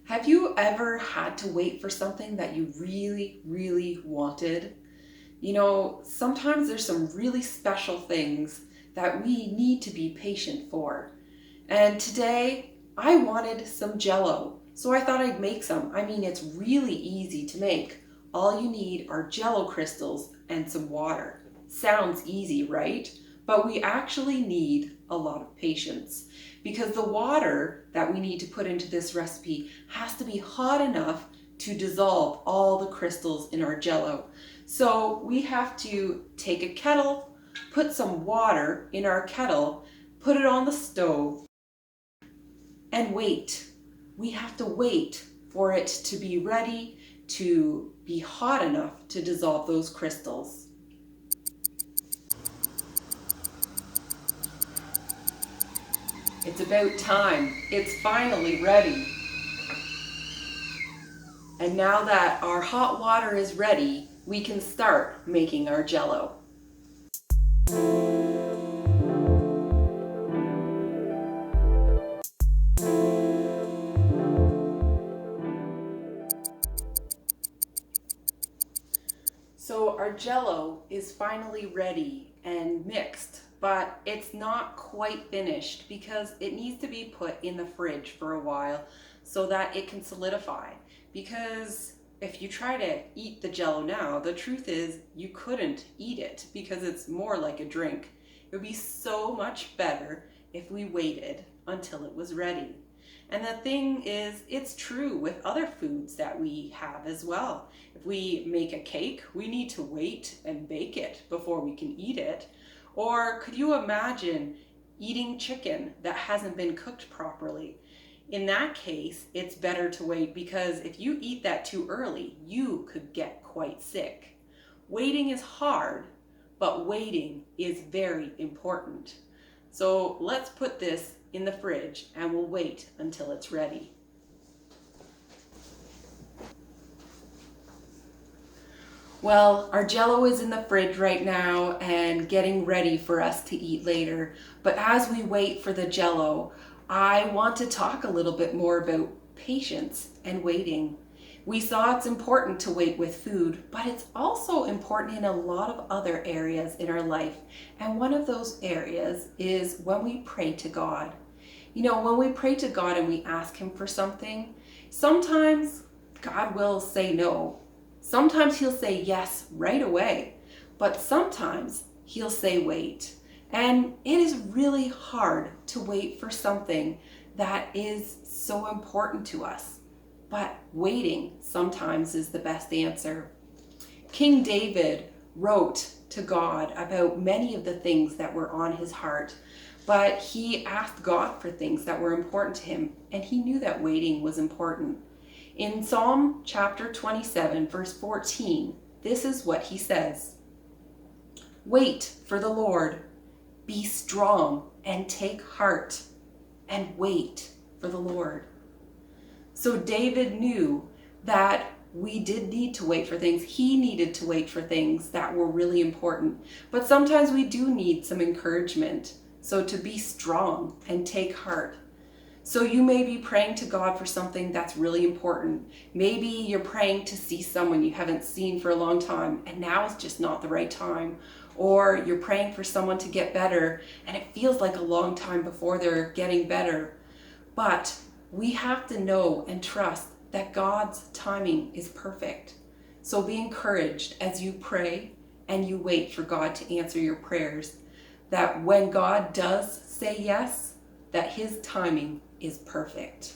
Have you ever had to wait for something that you really, really wanted? Sometimes there's some really special things that we need to be patient for. And today I wanted some jello, so I thought I'd make some. It's really easy to make. All you need are jello crystals and some water. Sounds easy, right? But we actually need a lot of patience because the water that we need to put into this recipe has to be hot enough to dissolve all the crystals in our jello. So we have to take a kettle, put some water in our kettle, put it on the stove, and wait. We have to wait for it to be ready to be hot enough to dissolve those crystals. It's about time. It's finally ready. And now that our hot water is ready, we can start making our jello. So our jello is finally ready and mixed, but it's not quite finished because it needs to be put in the fridge for a while so that it can solidify. Because if you try to eat the jello now, the truth is you couldn't eat it because it's more like a drink. It would be so much better if we waited until it was ready. And the thing is, it's true with other foods that we have as well. If we make a cake, we need to wait and bake it before we can eat it. Or could you imagine eating chicken that hasn't been cooked properly? In that case, it's better to wait because if you eat that too early, you could get quite sick. Waiting is hard, but waiting is very important. So let's put this in the fridge and we'll wait until it's ready. Well, our jello is in the fridge right now and getting ready for us to eat later. But as we wait for the jello, I want to talk a little bit more about patience and waiting. We saw it's important to wait with food, but it's also important in a lot of other areas in our life. And one of those areas is when we pray to God. When we pray to God and we ask Him for something, sometimes God will say no. Sometimes He'll say yes right away, but sometimes He'll say wait. And it is really hard to wait for something that is so important to us. But waiting sometimes is the best answer. King David wrote to God about many of the things that were on his heart, but he asked God for things that were important to him, and he knew that waiting was important. In Psalm chapter 27, verse 14, this is what he says: "Wait for the Lord, be strong and take heart, and wait for the Lord." So David knew that we did need to wait for things. He needed to wait for things that were really important. But sometimes we do need some encouragement. So to be strong and take heart. So you may be praying to God for something that's really important. Maybe you're praying to see someone you haven't seen for a long time, and now is just not the right time. Or you're praying for someone to get better, and it feels like a long time before they're getting better. But we have to know and trust that God's timing is perfect. So be encouraged as you pray and you wait for God to answer your prayers, that when God does say yes, that His timing is perfect.